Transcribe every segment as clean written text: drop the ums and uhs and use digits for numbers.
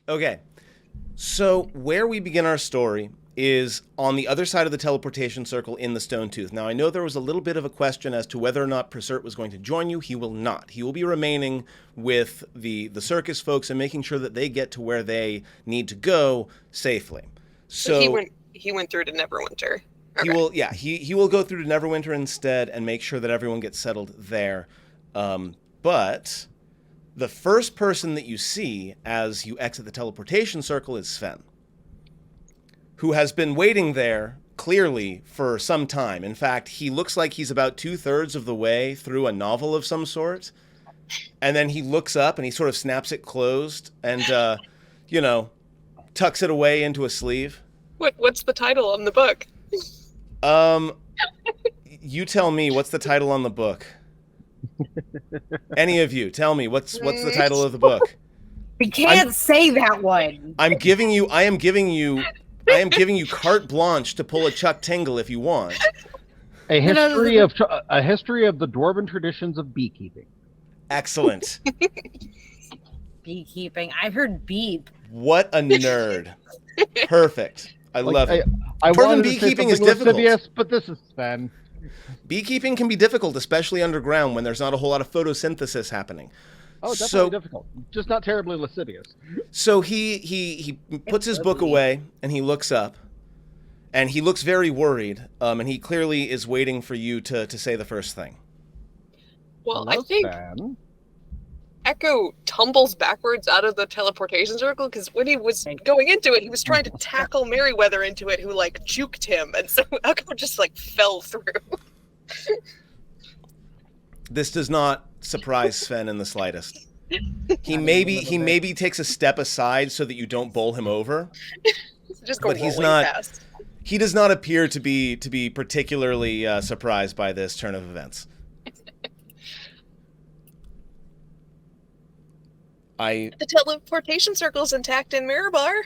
Okay. So where we begin our story is on the other side of the teleportation circle in the Stone Tooth. Now, I know there was a little bit of a question as to whether or not Presert was going to join you. He will not. He will be remaining with the circus folks and making sure that they get to where they need to go safely. So he So went through to Neverwinter. he Okay. will, yeah, he will go through to Neverwinter instead and make sure that everyone gets settled there. But the first person that you see as you exit the teleportation circle is Sven, who has been waiting there clearly for some time. In fact, he looks like he's about 2/3 of the way through a novel of some sort. And then he looks up and he sort of snaps it closed and, you know, tucks it away into a sleeve. What's the title on the book? Um, you tell me, what's the title on the book? Any of you, tell me, what's the title of the book? We can't say that one. I am giving you carte blanche to pull a Chuck Tingle if you want. A history of the dwarven traditions of beekeeping. Excellent. Beekeeping. I've heard beep. What a nerd. Perfect. I love it. I Dwarven wanted beekeeping to is say difficult. lascivious, but this is Sven. Beekeeping can be difficult, especially underground when there's not a whole lot of photosynthesis happening. Oh, definitely difficult. Just not terribly lascivious. So he puts his book away and he looks up, and he looks very worried. And he clearly is waiting for you to say the first thing. Well, Hello, I think Sven. Echo tumbles backwards out of the teleportation circle because when he was going into it, he was trying to tackle Merryweather into it, who like juked him, and so Echo just like fell through. This does not surprise Sven in the slightest. He maybe takes a step aside so that you don't bowl him over. Just go But he's rolling not- past. He does not appear to be particularly surprised by this turn of events. The teleportation circle's intact in Mirabar.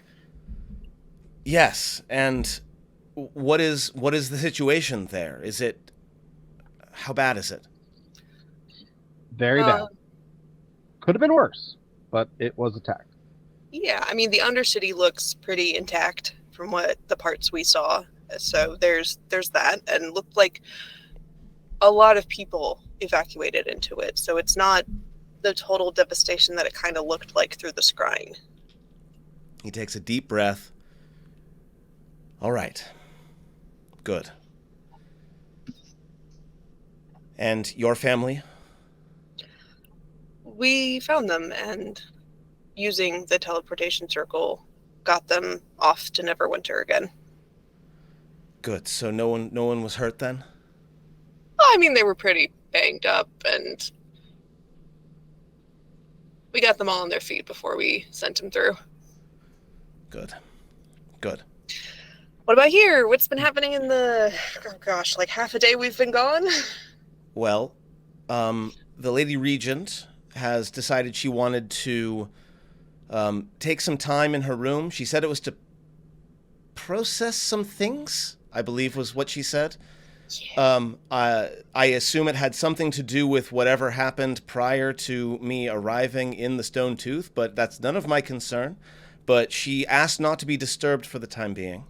Yes, and what is the situation there? How bad is it? Very bad. Could have been worse, but it was attacked. Yeah, I mean the Undercity looks pretty intact from what the parts we saw. So there's that, and looked like a lot of people evacuated into it. So it's not the total devastation that it kind of looked like through the scrying. He takes a deep breath. All right. Good. And your family? We found them and using the teleportation circle got them off to Neverwinter again. Good. So no one was hurt then? I mean, they were pretty banged up, and we got them all on their feet before we sent them through. Good. What about here? What's been happening in like half a day we've been gone? Well, the Lady Regent has decided she wanted to take some time in her room. She said it was to process some things, I believe was what she said. Yeah. I assume it had something to do with whatever happened prior to me arriving in the Stone Tooth, but that's none of my concern. But she asked not to be disturbed for the time being.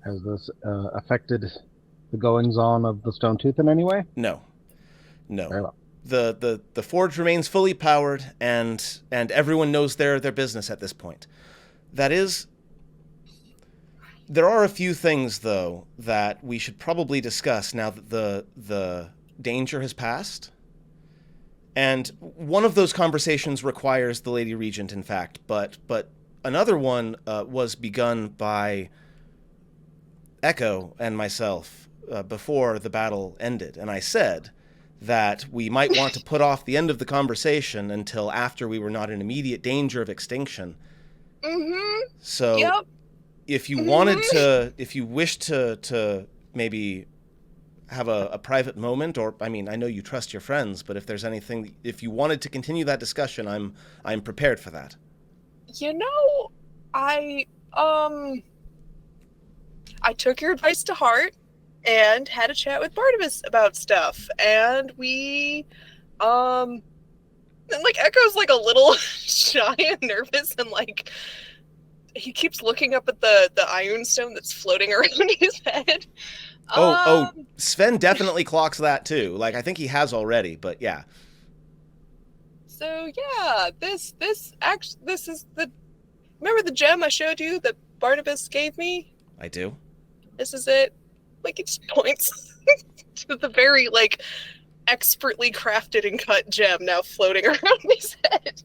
Has this affected the goings-on of the Stone Tooth in any way? No. Very well. The forge remains fully powered, and everyone knows their business at this point. That is, there are a few things though that we should probably discuss now that the danger has passed. And one of those conversations requires the Lady Regent, in fact, but another one was begun by Echo and myself before the battle ended, and I said that we might want to put off the end of the conversation until after we were not in immediate danger of extinction. Mm-hmm. So Yep. if you wished to maybe have a private moment, or I mean, I know you trust your friends, but if you wanted to continue that discussion, I'm prepared for that. You know, I took your advice to heart and had a chat with Barnabas about stuff, and we like Echo's like a little shy and nervous, and like he keeps looking up at the iron stone that's floating around his head. Sven definitely clocks that too. Like, I think he has already, but yeah. So yeah, this is the, remember the gem I showed you that Barnabas gave me? I do. This is it. Like, it just points to the very like expertly crafted and cut gem now floating around his head.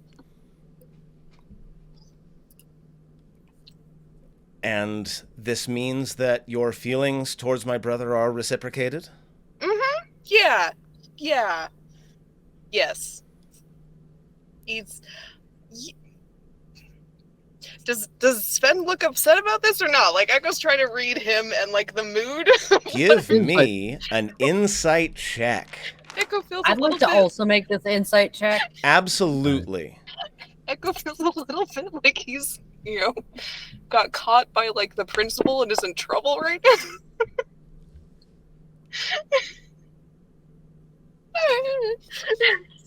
And this means that your feelings towards my brother are reciprocated? Mm-hmm. Yeah. Yeah. Yes. He's... Does Sven look upset about this or not? Like, Echo's trying to read him and, like, the mood. Give me an insight check. Echo feels I'd a little like to bit... also make this insight check. Absolutely. Echo feels a little bit like he's, you know, got caught by, like, the principal and is in trouble right now.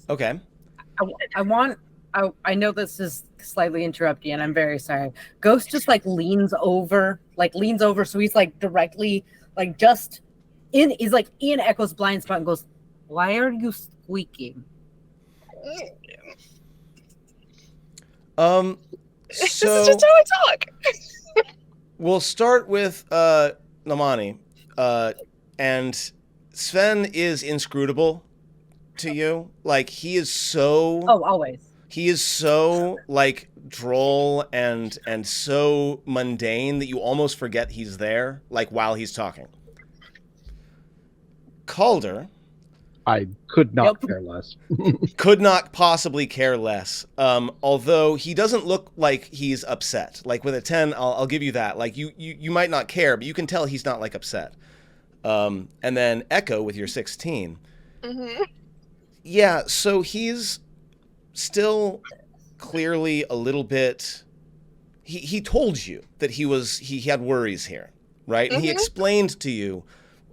Okay. I know this is slightly interrupting, and I'm very sorry. Ghost just like leans over, so he's like directly, like just in, he's like in Echo's blind spot and goes, "Why are you squeaking?" So This is just how I talk. we'll start with Namani. And Sven is inscrutable to you. Like, he is so... Oh, always. He is so, like, droll and so mundane that you almost forget he's there, like, while he's talking. Calder... I could not care less. could not possibly care less. Although he doesn't look like he's upset. Like, with a 10, I'll give you that. Like, you might not care, but you can tell he's not, like, upset. And then Echo with your 16. Mm-hmm. Yeah, so he's still clearly a little bit... He told you that he had worries here, right? And he explained to you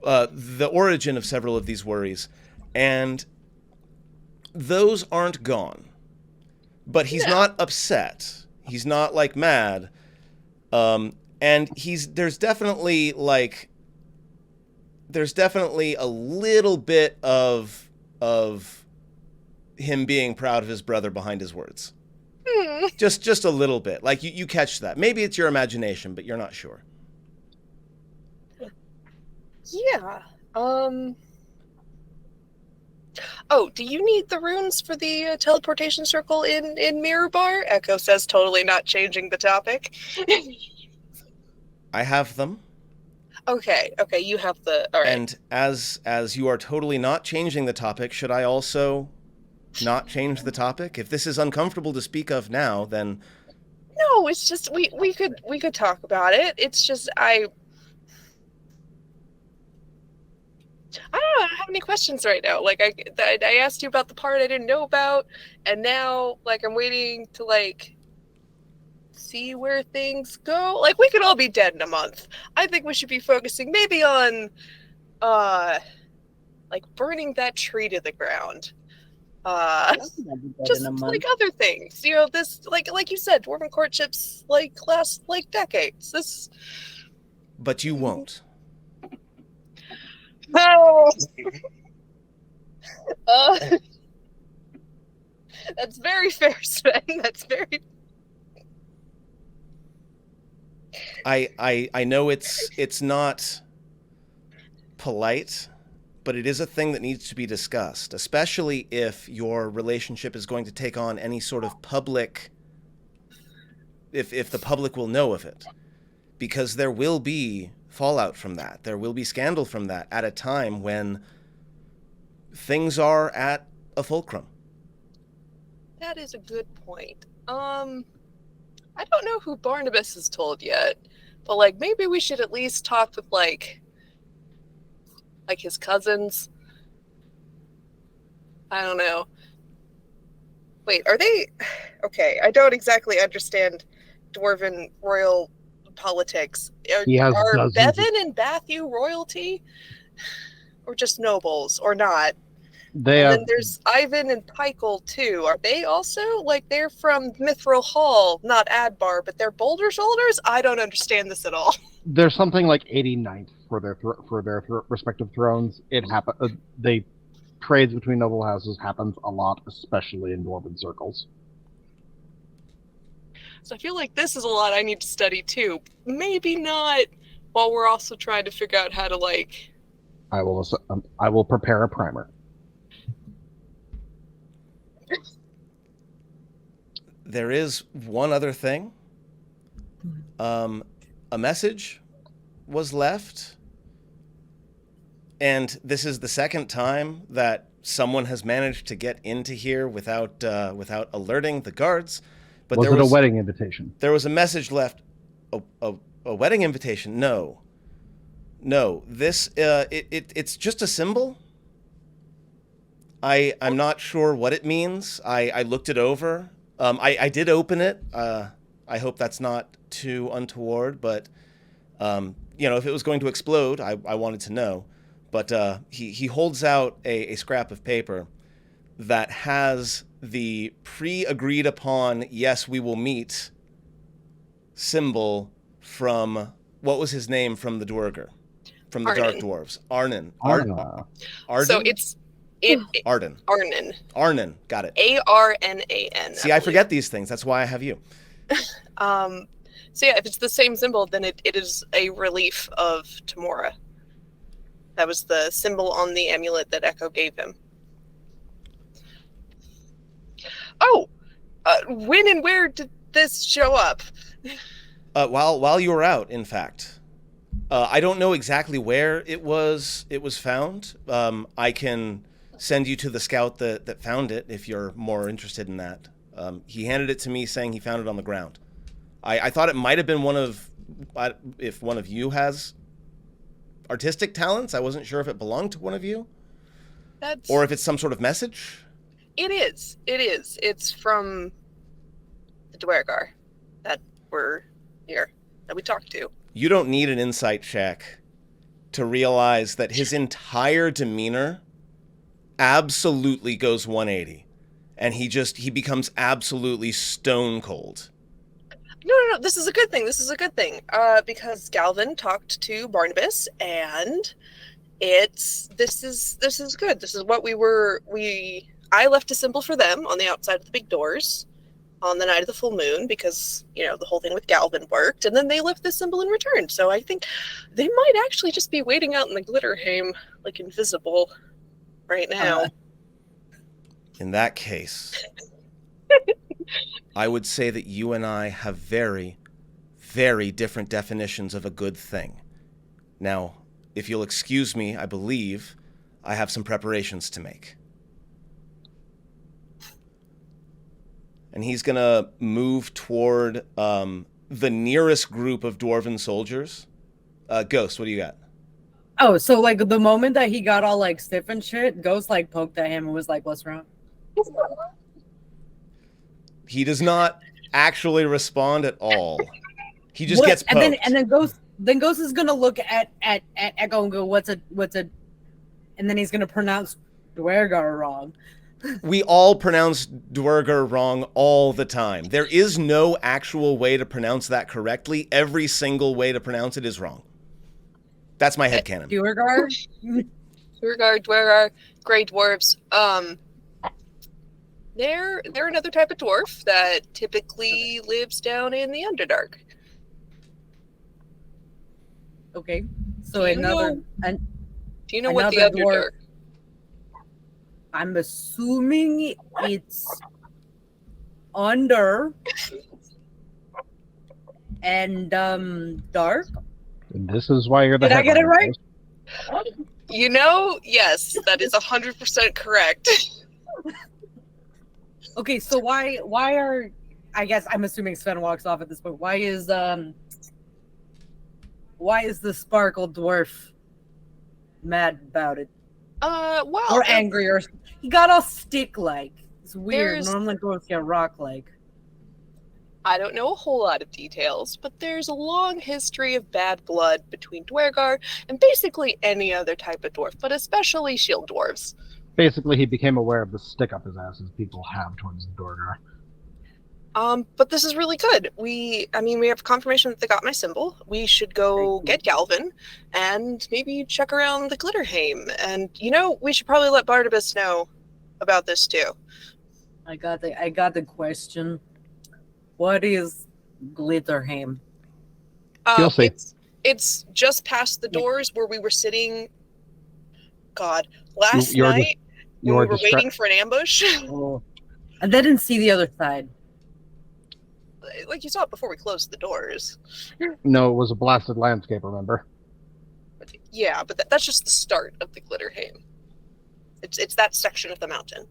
the origin of several of these worries. And those aren't gone. But he's not upset. He's not, like, mad. And there's definitely a little bit of him being proud of his brother behind his words. Just a little bit. Like, you catch that. Maybe it's your imagination, but you're not sure. Yeah. Oh, do you need the runes for the teleportation circle in Mirror Bar? Echo says, totally not changing the topic. I have them. Okay, you have the... All right. And as you are totally not changing the topic, should I also not change the topic? If this is uncomfortable to speak of now, then... No, it's just, we could talk about it. It's just, I don't have any questions right now. Like, I asked you about the part I didn't know about, and now, like, I'm waiting to, like, see where things go. Like, we could all be dead in a month. I think we should be focusing maybe on, like, burning that tree to the ground. Just, like, other things. You know, this, like you said, dwarven courtships, like, last, like, decades. This... But you won't. No. That's very fair, Sven. That's very... I know it's not polite, but it is a thing that needs to be discussed, especially if your relationship is going to take on any sort of public... If the public will know of it. Because there will be fallout from that. There will be scandal from that at a time when things are at a fulcrum. That is a good point. I don't know who Barnabas has told yet, but, like, maybe we should at least talk with, like his cousins. I don't know. Wait, are they... Okay, I don't exactly understand Dwarven royal politics. Are Bevan and Bathu royalty? Or just nobles? Or not? They And have. then there's Ivan and Pykel too. Are they also like they're from Mithril Hall, not Adbar, but they're Boulder Shoulders? I don't understand this at all. There's something like 89th for their respective thrones. It happen. They trades between noble houses happens a lot, especially in dwarven circles. So I feel like this is a lot I need to study too. Maybe not while we're also trying to figure out how to like. I will prepare a primer. There is one other thing. A message was left, and this is the second time that someone has managed to get into here without alerting the guards. But was it a wedding invitation? There was a message left. A wedding invitation? No. This it's just a symbol. I'm not sure what it means. I looked it over. I did open it. I hope that's not too untoward, but if it was going to explode, I wanted to know. But he holds out a scrap of paper that has the pre-agreed upon, yes, we will meet symbol from, what was his name from the Duergar? From the Arnan. Dark Dwarves. Arnan. Arnan. So it's Arnan. Arnan. Arnan. Got it. Arnan. See, I forget these things. That's why I have you. So yeah, if it's the same symbol, then it is a relief of Tamora. That was the symbol on the amulet that Echo gave him. Oh, when and where did this show up? While you were out, in fact. I don't know exactly where it was found. I can send you to the scout that found it if you're more interested in that. He handed it to me saying he found it on the ground. I thought it might have been if one of you has artistic talents. I wasn't sure if it belonged to one of you. Or if it's some sort of message. It is. It's from the Duergar that were here, that we talked to. You don't need an insight check to realize that his entire demeanor absolutely goes 180. And he becomes absolutely stone cold. No. This is a good thing. Because Galvin talked to Barnabas, and this is good. This is what I left a symbol for them on the outside of the big doors on the night of the full moon because, the whole thing with Galvin worked, and then they left this symbol in return. So I think they might actually just be waiting out in the Glitterheim, like invisible right now. In that case, I would say that you and I have very, very different definitions of a good thing. Now, if you'll excuse me, I believe I have some preparations to make. And he's going to move toward the nearest group of dwarven soldiers. Ghost, what do you got? Oh, so like the moment that he got all like stiff and shit, Ghost like poked at him and was like, "What's wrong?" He does not actually respond at all. He just gets poked. And then Ghost is gonna look at Echo and go, "What's a," and then he's gonna pronounce Duergar wrong. We all pronounce Duergar wrong all the time. There is no actual way to pronounce that correctly. Every single way to pronounce it is wrong. That's my headcanon. Duergar, Grey Dwarves. They're another type of dwarf that typically lives down in the Underdark. Okay, so Do you know what the another dwarf- Underdark? I'm assuming it's under and dark. And this is why you're the Did I get it right? Yes, that is 100% correct. Okay, so why are, I guess I'm assuming Sven walks off at this point. Why is the Sparkle Dwarf mad about it? Or angry, or he got all stick-like. It's weird. Normally dwarves get rock-like. I don't know a whole lot of details, but there's a long history of bad blood between Duergar and basically any other type of dwarf, but especially shield dwarves. Basically, he became aware of the stick up his ass as people have towards the Duergar. But this is really good. We have confirmation that they got my symbol. We should go get Galvin and maybe check around the Glitterheim. And, we should probably let Barnabas know about this too. I got the question. What is Glitterheim? You'll see. It's just past the doors where we were sitting. God, last You're night when we were waiting for an ambush. Oh. I didn't see the other side. Like you saw it before we closed the doors. No, it was a blasted landscape, remember? Yeah, but that's just the start of the Glitterheim. It's that section of the mountain.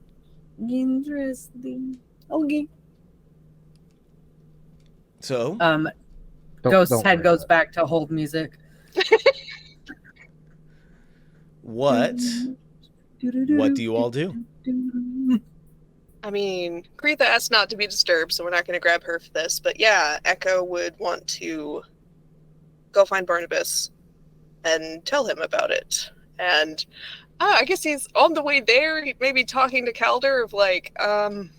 Interesting. Okay. So, Ghost's head goes back to hold music. what do you all do? Kretha asked not to be disturbed, so we're not going to grab her for this. But yeah, Echo would want to go find Barnabas and tell him about it. And I guess he's on the way there. He may be talking to Calder of like, so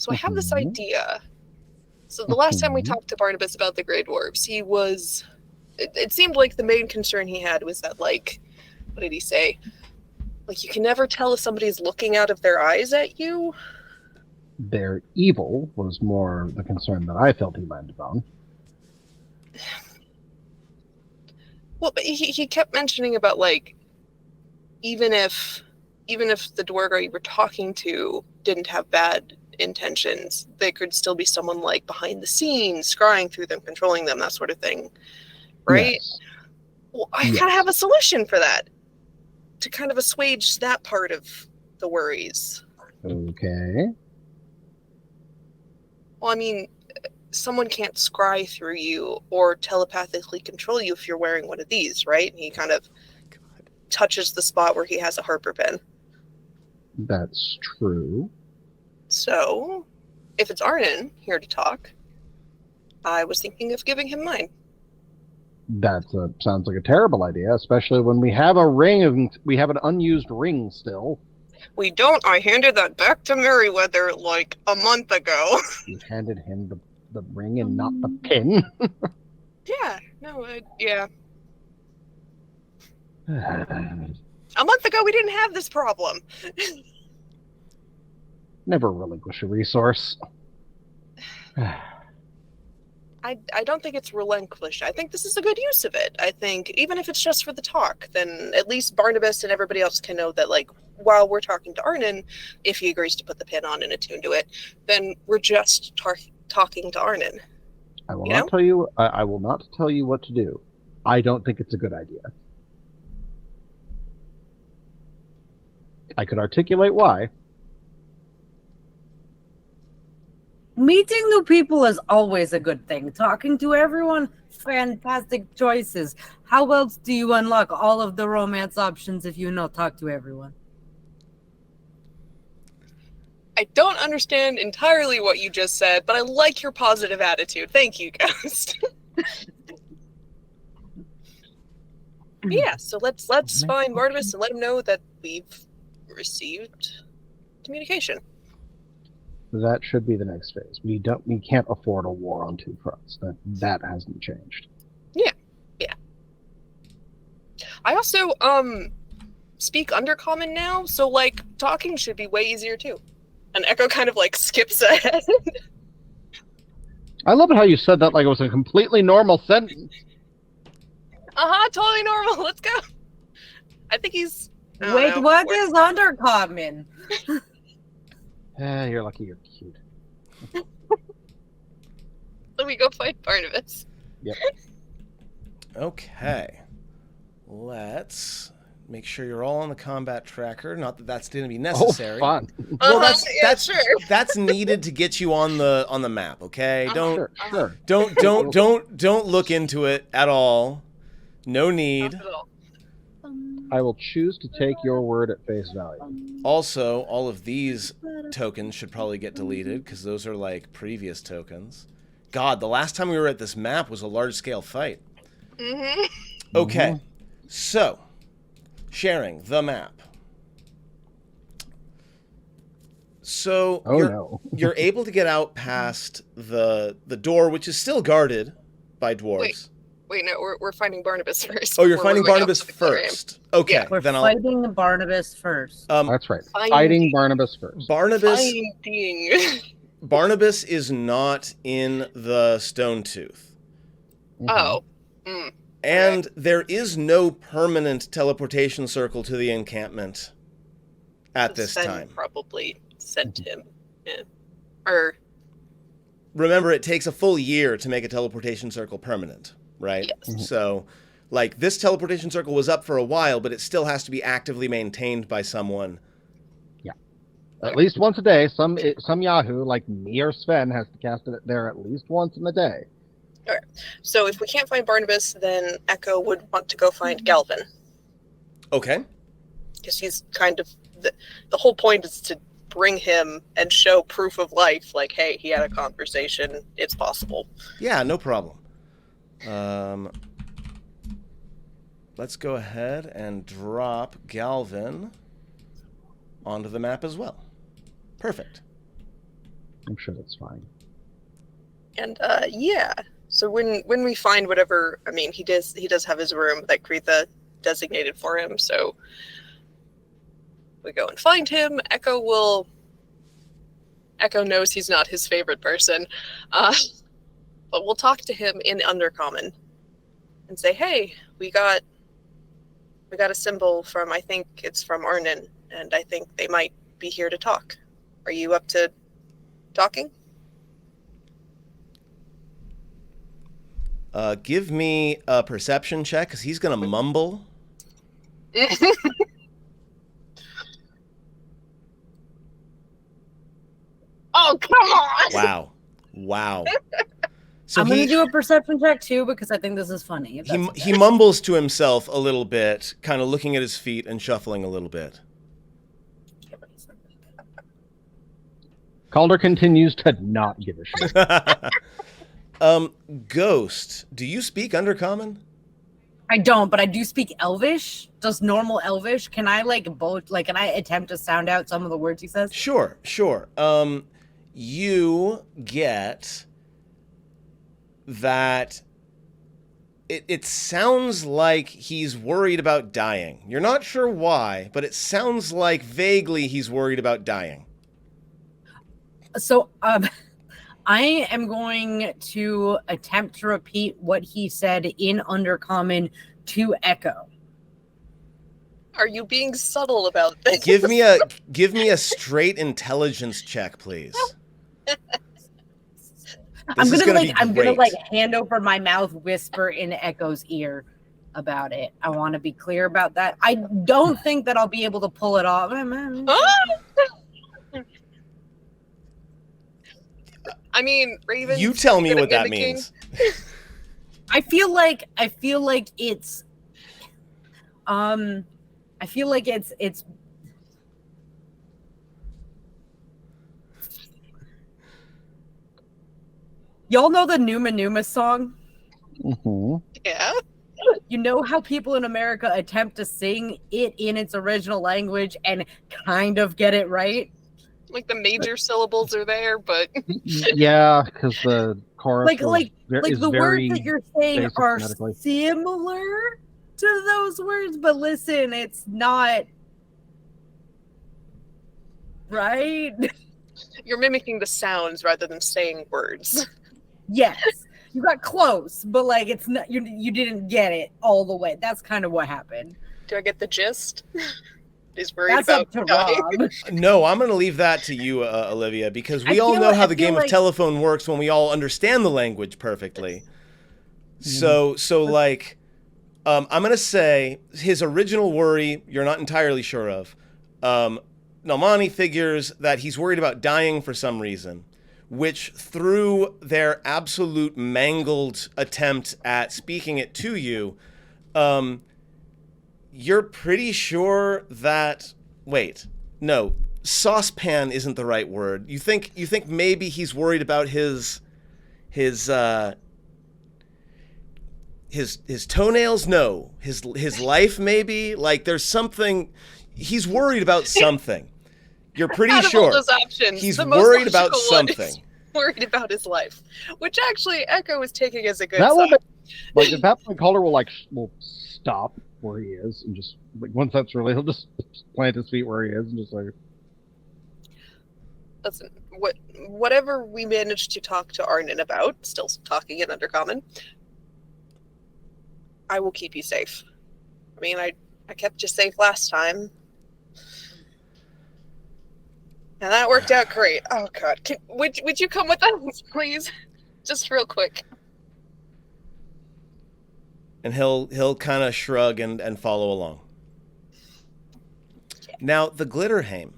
I have this idea. So the last time we talked to Barnabas about the Grey Dwarves, it seemed like the main concern he had was that, like, what did he say? Like, you can never tell if somebody's looking out of their eyes at you. Their evil was more the concern that I felt he landed on. Well, but he kept mentioning about, like, even if the Duergar you were talking to didn't have bad intentions, there could still be someone, like, behind the scenes, scrying through them, controlling them, that sort of thing. Right? Yes. Well, I kind of have a solution for that, to kind of assuage that part of the worries. Okay. Well, someone can't scry through you or telepathically control you if you're wearing one of these, right? And he kind of touches the spot where he has a Harper pen. That's true. So, if it's Arnan here to talk, I was thinking of giving him mine. That sounds like a terrible idea, especially when we have an unused ring still. We don't. I handed that back to Merryweather like a month ago. You handed him the ring and not the pin? Yeah. No, yeah. A month ago, we didn't have this problem. Never relinquish a resource. I don't think it's relinquished. I think this is a good use of it. I think even if it's just for the talk, then at least Barnabas and everybody else can know that, like, while we're talking to Arnan, if he agrees to put the pin on and attune to it, then we're just talking to Arnan. I will not tell you. I will not tell you what to do. I don't think it's a good idea. I could articulate why. Meeting new people is always a good thing. Talking to everyone, fantastic choices. How else do you unlock all of the romance options if you talk to everyone? I don't understand entirely what you just said, but I like your positive attitude. Thank you, Ghost. Yeah, so let's find Barnabas and let him know that we've received communication. That should be the next phase. We can't afford a war on two fronts. That hasn't changed. Yeah. I also speak Undercommon now, so like talking should be way easier too. And Echo kind of like skips ahead. I love it how you said that like it was a completely normal sentence. Totally normal. Let's go. I think he's. Wait, what is Undercommon? You're lucky you're cute. Let me go find Barnabas. Yep. Okay. Let's make sure you're all on the combat tracker. Not that that's going to be necessary. Oh, fun. Well, sure. that's needed to get you on the map. Okay. Sure. Don't look into it at all. No need. Not at all. I will choose to take your word at face value. Also, all of these tokens should probably get deleted because those are like previous tokens. God, the last time we were at this map was a large-scale fight. Mm-hmm. Okay, so sharing the map. So Oh no. you're able to get out past the door, which is still guarded by dwarves. Wait, no, we're finding Barnabas first. Oh, you're before we're finding going out Barnabas to the aquarium. first. Okay, Yeah. We're then I'll. fighting Barnabas first. That's right. Finding- Fighting Barnabas first. Finding. Barnabas is not in the Stone Tooth, Mhm. Oh. Mm. and there is no permanent teleportation circle to the encampment at this Sven time. probably sent him. Yeah. Or Remember, it takes a full year to make a teleportation circle permanent, right? yes. Mhm. So, like, this teleportation circle was up for a while, but it still has to be actively maintained by someone. At least once a day. Some Yahoo like me or Sven has to cast it there at least once in the day. So if we can't find Barnabas, then Echo would want to go find Galvin. Okay. Because he's kind of the whole point is to bring him and show proof of life, like, hey, he had a conversation, it's possible. Yeah, no problem. Let's go ahead and drop Galvin onto the map as well. Perfect. I'm sure that's fine. And yeah, so when we find whatever, I mean, he does have his room that Kretha designated for him, so we go and find him. Echo knows he's not his favorite person, but we'll talk to him in Undercommon and say, hey, we got a symbol from, I think it's from Arnan, and I think they might be here to talk. Are you up to talking? Give me a perception check, because he's going to mumble. Oh, come on! Wow. So I'm going to do a perception check too because I think this is funny. if that's he mumbles to himself a little bit, kind of looking at his feet and shuffling a little bit. Calder continues to not give a shit. Ghost, do you speak Undercommon? I don't, but I do speak Elvish. Just normal Elvish. Can I can I attempt to sound out some of the words he says? Sure. You get that it sounds like he's worried about dying. You're not sure why, but it sounds like vaguely he's worried about dying. So, I am going to attempt to repeat what he said in Undercommon to Echo. Are you being subtle about this? Give me a straight intelligence check, please. I'm This is gonna be great. hand over my mouth, whisper in Echo's ear about it. I want to be clear about that. I don't think that I'll be able to pull it off. I mean, Raven. You tell me what that means. I feel like it's y'all know the Numa Numa song? Mm-hmm. Yeah. You know how people in America attempt to sing it in its original language and kind of get it right? Like the major syllables are there, but Yeah, because the chorus is the very words that you're saying basic are phonetically. similar to those words, but listen, it's not right. you're mimicking the sounds rather than saying words. Yes, you got close, but like it's not. You didn't get it all the way. That's kind of what happened. Do I get the gist? He's worried That's about up to dying. Rob. No, I'm going to leave that to you, Olivia, because we I all feel- know how I the feel game of like- telephone works when we all understand the language perfectly. So like, I'm going to say his original worry, you're not entirely sure of. Nalmani figures that he's worried about dying for some reason, which through their absolute mangled attempt at speaking it to you, you're pretty sure that... Wait, no, saucepan isn't the right word. You think maybe he's worried about his toenails? No, his life maybe. Like there's something he's worried about something, You're pretty Out of all sure. those options, He's the most worried about logical one is something. worried about his life, which actually Echo is taking as a good That will sign. like at that point, Calder will stop where he is and just like once that's really, he'll just plant his feet where he is and just like. Listen, whatever we managed to talk to Arnan about, still talking in Undercommon, I will keep you safe. I mean, I kept you safe last time. And that worked out great. Oh god. Would you come with us, please? Just real quick. And he'll kind of shrug and follow along. Now, the Glitterheim,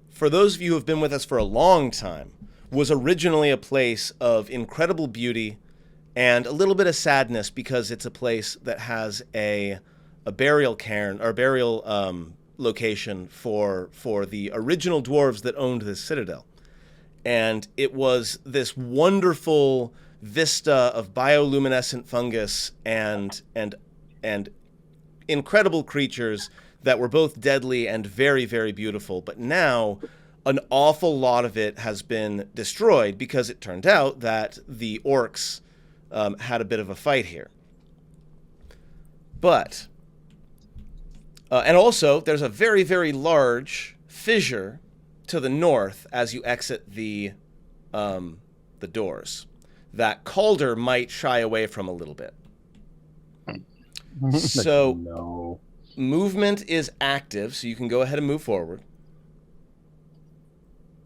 for those of you who have been with us for a long time, was originally a place of incredible beauty and a little bit of sadness because it's a place that has a burial cairn or burial location for the original dwarves that owned this citadel. And it was this wonderful vista of bioluminescent fungus and incredible creatures that were both deadly and very, very beautiful. But now an awful lot of it has been destroyed because it turned out that the orcs had a bit of a fight here. But, and also there's a very, very large fissure to the north as you exit the doors that Calder might shy away from a little bit. So No. movement is active, so you can go ahead and move forward.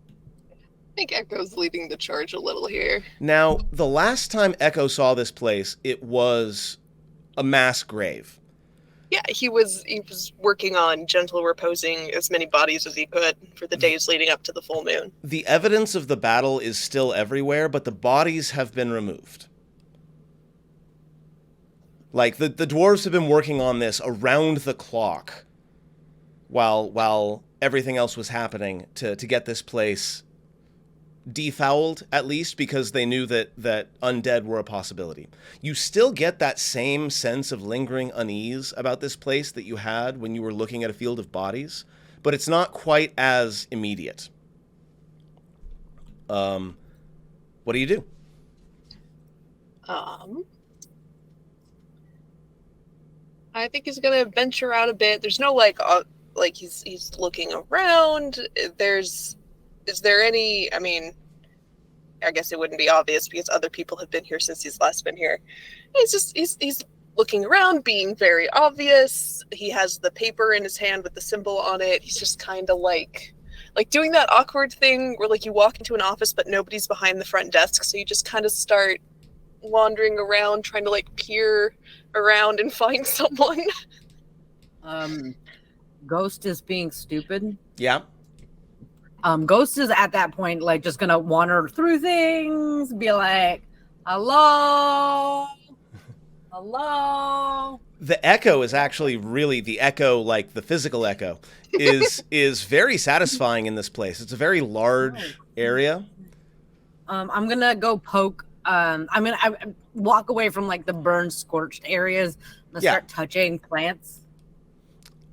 I think Echo's leading the charge a little here. Now, the last time Echo saw this place, it was a mass grave. Yeah, he was working on gentle reposing as many bodies as he could for the days leading up to the full moon. The evidence of the battle is still everywhere, but the bodies have been removed. Like, the dwarves have been working on this around the clock while everything else was happening to get this place defouled, at least, because they knew that undead were a possibility. You still get that same sense of lingering unease about this place that you had when you were looking at a field of bodies, but it's not quite as immediate. What do you do? I think he's gonna venture out a bit. There's no he's looking around. Is there any? I mean, I guess it wouldn't be obvious because other people have been here since he's last been here. He's looking around, being very obvious. He has the paper in his hand with the symbol on it. He's just kind of like doing that awkward thing where like you walk into an office but nobody's behind the front desk, so you just kind of start wandering around trying to like peer around and find someone. Ghost is being stupid. Yeah. Ghost is at that point like just gonna wander through things, be like, hello. The echo is actually really the echo, like the physical echo, is very satisfying in this place. It's a very large area. I'm gonna go poke. I walk away from like the burned, scorched areas. I'm gonna start touching plants.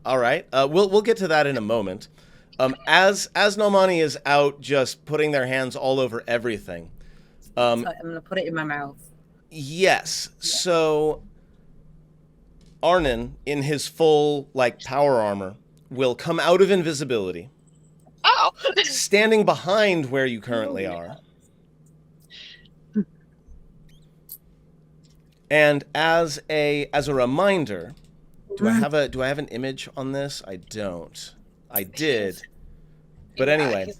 All right. We'll get to that in a moment. As Nomani is out just putting their hands all over everything. So I'm gonna put it in my mouth. Yes. So Arnan, in his full like power armor, will come out of invisibility. Oh. Standing behind where you currently are. And as a reminder, do I have an image on this? I don't. I did. But anyway.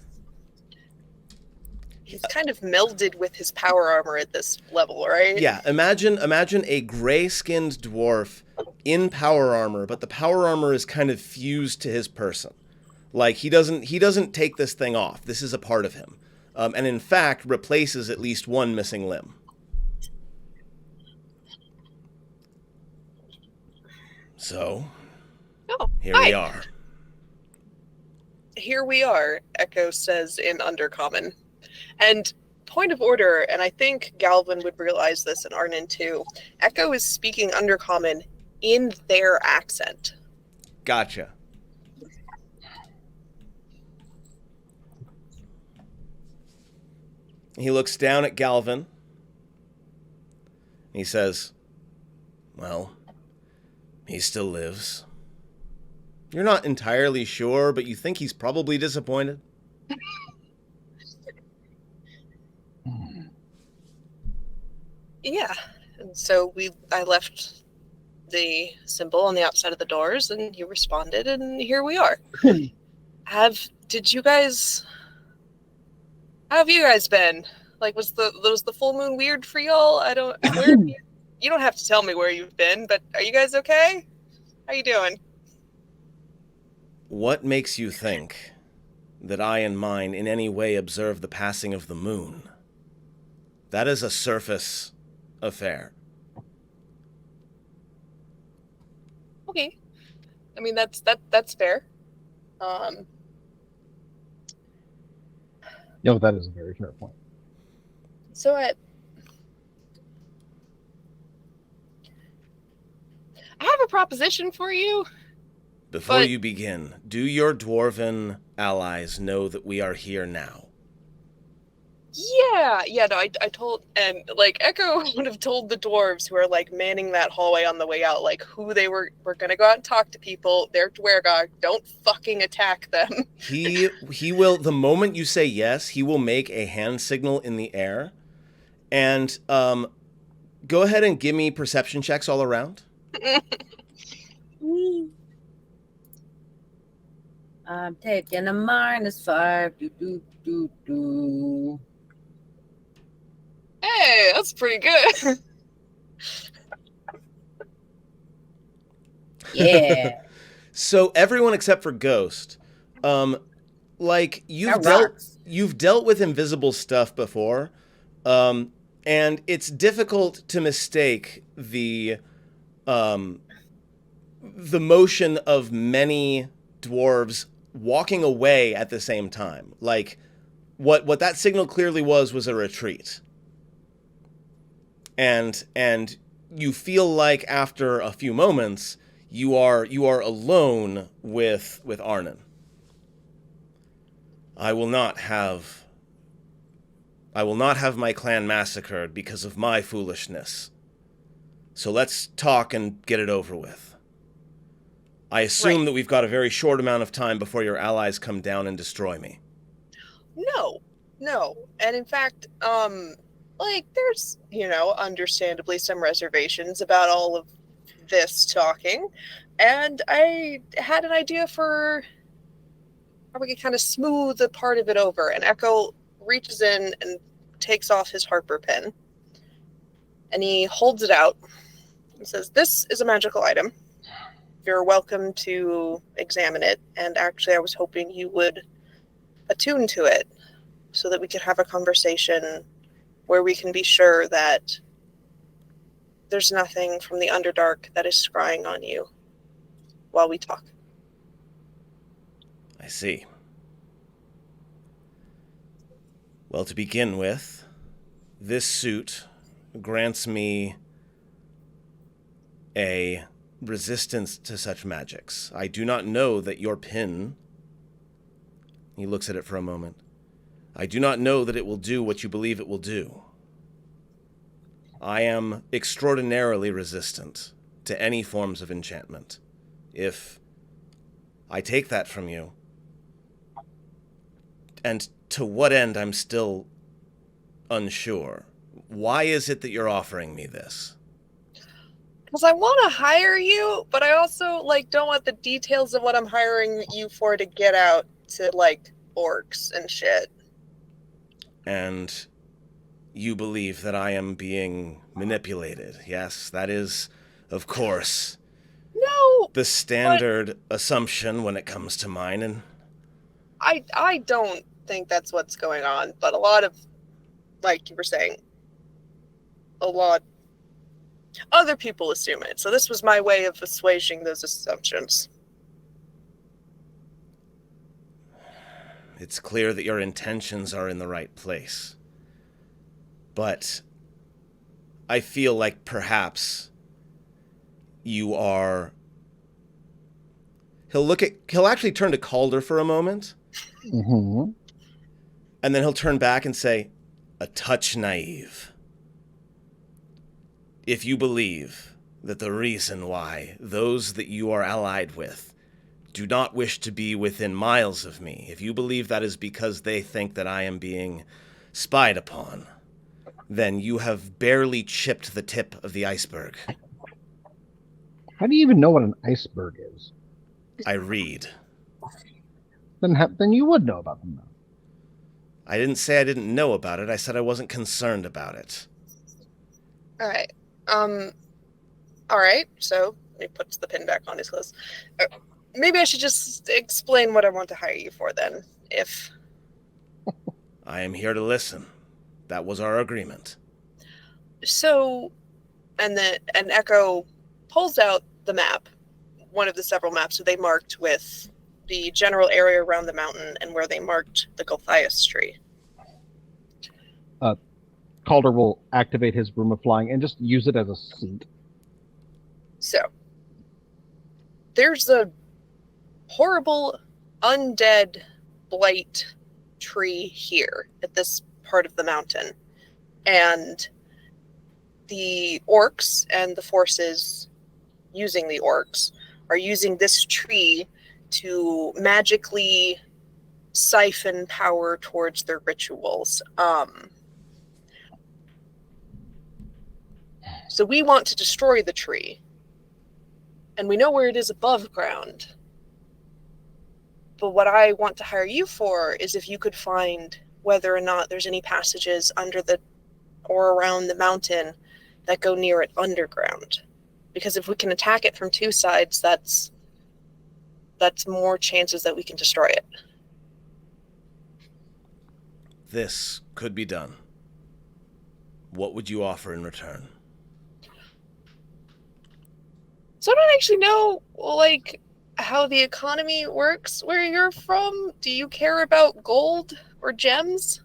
He's kind of melded with his power armor at this level, right? Yeah, imagine a gray-skinned dwarf in power armor, but the power armor is kind of fused to his person. Like he doesn't take this thing off. This is a part of him. And in fact replaces at least one missing limb. So, here we are. Here we are, Echo says in Undercommon. And point of order, and I think Galvin would realize this and Arnan too, Echo is speaking Undercommon in their accent. Gotcha. He looks down at Galvin. He says, well, he still lives. You're not entirely sure, but you think he's probably disappointed? Yeah. And so I left the symbol on the outside of the doors, and you responded, and here we are. How have you guys been? Like, was the full moon weird for y'all? You don't have to tell me where you've been, but are you guys okay? How you doing? What makes you think that I and mine in any way observe the passing of the moon? That is a surface affair. Okay. I mean, that's fair. No, that is a very fair point. So I have a proposition for you. Before you begin, do your dwarven allies know that we are here now? Yeah, no, I told, and like Echo would have told the dwarves who are like manning that hallway on the way out, like who they were gonna go out and talk to people. They're Duergar. Don't fucking attack them. He will, the moment you say yes, he will make a hand signal in the air. And go ahead and give me perception checks all around. I'm taking a -5. Do. Hey, that's pretty good. Yeah. So everyone except for Ghost, like you've dealt with invisible stuff before, and it's difficult to mistake the motion of many dwarves walking away at the same time. Like what that signal clearly was a retreat. And you feel like after a few moments you are alone with Arnan. I will not have my clan massacred because of my foolishness. So let's talk and get it over with. I assume that we've got a very short amount of time before your allies come down and destroy me. No. And in fact, like there's, understandably some reservations about all of this talking. And I had an idea for how we could kind of smooth a part of it over. And Echo reaches in and takes off his Harper pen. And he holds it out and says, "This is a magical item. You're welcome to examine it. And actually, I was hoping you would attune to it so that we could have a conversation where we can be sure that there's nothing from the Underdark that is scrying on you while we talk." I see. Well, to begin with, this suit grants me a resistance to such magics. I do not know that your pin... He looks at it for a moment. I do not know that it will do what you believe it will do. I am extraordinarily resistant to any forms of enchantment. If I take that from you, and to what end I'm still unsure. Why is it that you're offering me this? Because I want to hire you, but I also don't want the details of what I'm hiring you for to get out to orcs and shit. And you believe that I am being manipulated. Yes, that is, of course, the standard assumption when it comes to mine. And I don't think that's what's going on, but a lot of, like you were saying, a lot other people assume it. So this was my way of assuaging those assumptions. It's clear that your intentions are in the right place. But I feel like perhaps you are... He'll actually turn to Calder for a moment. Mm-hmm. And then he'll turn back and say, a touch naive. If you believe that the reason why those that you are allied with do not wish to be within miles of me, if you believe that is because they think that I am being spied upon, then you have barely chipped the tip of the iceberg. How do you even know what an iceberg is? I read. Then you would know about them, though. I didn't say I didn't know about it. I said I wasn't concerned about it. All right. All right. So he puts the pin back on his clothes. Maybe I should just explain what I want to hire you for then. If I am here to listen. That was our agreement. so, and Echo pulls out the map, one of the several maps that they marked with the general area around the mountain and where they marked the Gulthias tree. Calder will activate his Room of Flying and just use it as a seat. So, there's a horrible undead blight tree here at this part of the mountain. And the orcs and the forces using the orcs are using this tree to magically siphon power towards their rituals. So we want to destroy the tree. And we know where it is above ground. But what I want to hire you for is if you could find whether or not there's any passages under the or around the mountain that go near it underground. Because if we can attack it from two sides, that's more chances that we can destroy it. This could be done. What would you offer in return? So I don't actually know, like, how the economy works where you're from. Do you care about gold or gems?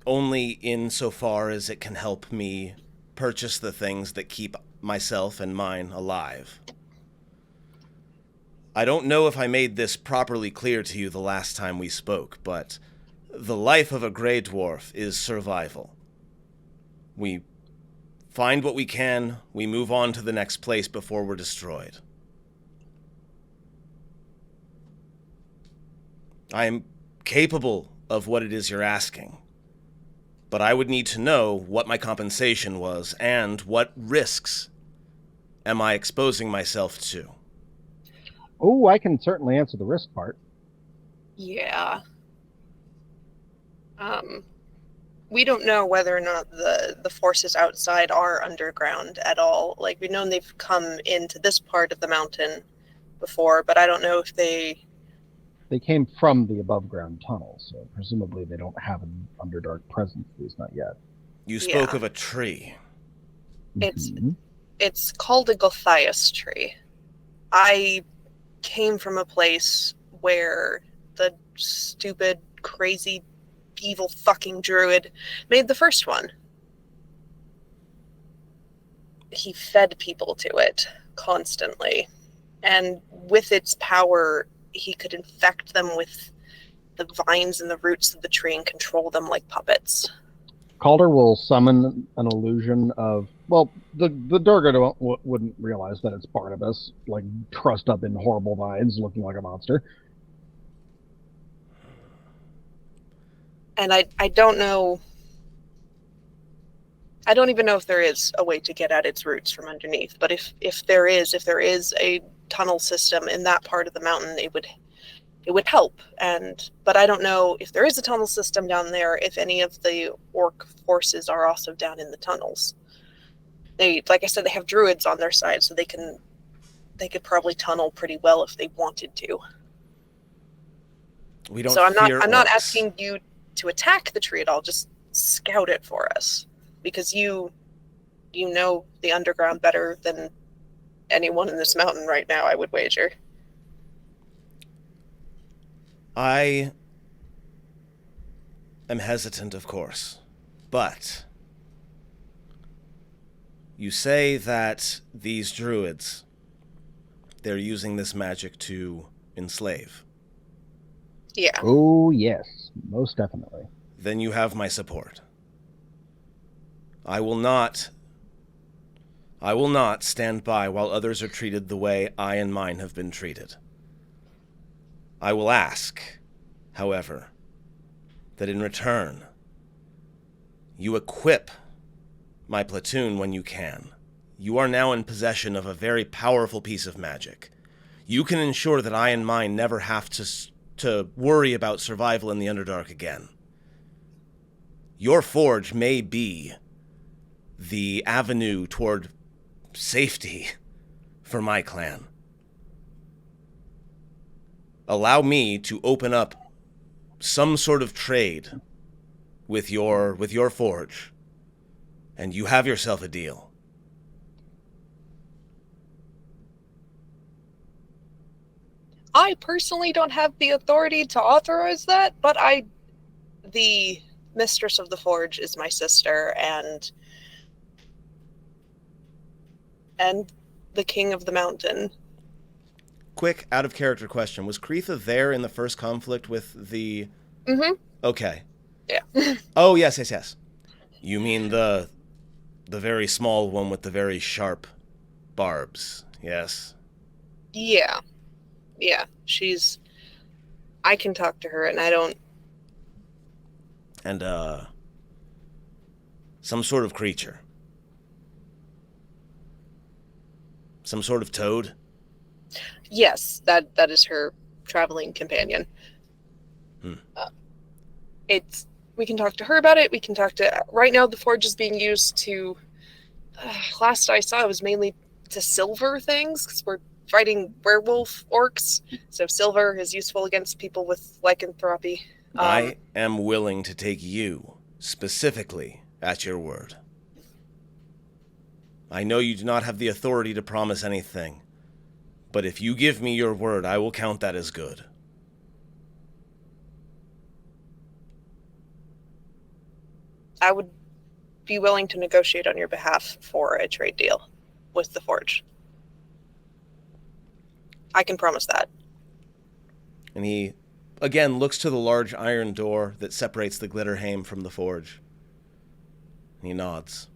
Only insofar as it can help me purchase the things that keep myself and mine alive. I don't know if I made this properly clear to you the last time we spoke, but the life of a Grey Dwarf is survival. We find what we can, we move on to the next place before we're destroyed. I am capable of what it is you're asking, but I would need to know what my compensation was and what risks am I exposing myself to. Oh, I can certainly answer the risk part. Yeah. We don't know whether or not the forces outside are underground at all. Like, we've known they've come into this part of the mountain before, but I don't know if they came from the above ground tunnel, so presumably they don't have an Underdark presence, at least not yet. You spoke of a tree. It's called a Gulthias tree. I came from a place where the stupid, crazy, evil fucking druid made the first one. He fed people to it constantly, and with its power, he could infect them with the vines and the roots of the tree and control them like puppets. Calder will summon an illusion of, well, the Duergar wouldn't realize that it's Barnabas, like trussed up in horrible vines, looking like a monster. And I don't know. I don't even know if there is a way to get at its roots from underneath. But if there is a tunnel system in that part of the mountain, it would help. But I don't know if there is a tunnel system down there, if any of the orc forces are also down in the tunnels. They, like I said, they have druids on their side, so they could probably tunnel pretty well if they wanted to. We don't. So I'm fear not orcs. asking you to attack the tree at all. Just scout it for us, because you know the underground better than anyone in this mountain right now, I would wager. I am hesitant, of course, but you say that these druids, they're using this magic to enslave. Yeah. Oh, yes, most definitely. then you have my support. I will not stand by while others are treated the way I and mine have been treated. I will ask, however, that in return, you equip my platoon when you can. You are now in possession of a very powerful piece of magic. You can ensure that I and mine never have to worry about survival in the Underdark again. Your forge may be the avenue toward safety for my clan. Allow me to open up some sort of trade with your forge, and you have yourself a deal. I personally don't have the authority to authorize that, but the mistress of the forge is my sister, and the king of the mountain. Quick, out-of-character question. Was Kreitha there in the first conflict with the... Mm-hmm. Okay. Yeah. Oh, yes. You mean the very small one with the very sharp barbs, yes? Yeah. I can talk to her, and I don't... And, some sort of creature. Some sort of toad? Yes, that is her traveling companion. We can talk to her about it. We can talk to... Right now, the forge is being used to... last I saw, it was mainly to silver things, because we're fighting werewolf orcs, so silver is useful against people with lycanthropy. I am willing to take you, specifically, at your word. I know you do not have the authority to promise anything, but if you give me your word, I will count that as good. I would be willing to negotiate on your behalf for a trade deal with the forge. I can promise that. And he, again, looks to the large iron door that separates the Glitterhame from the forge. And he nods.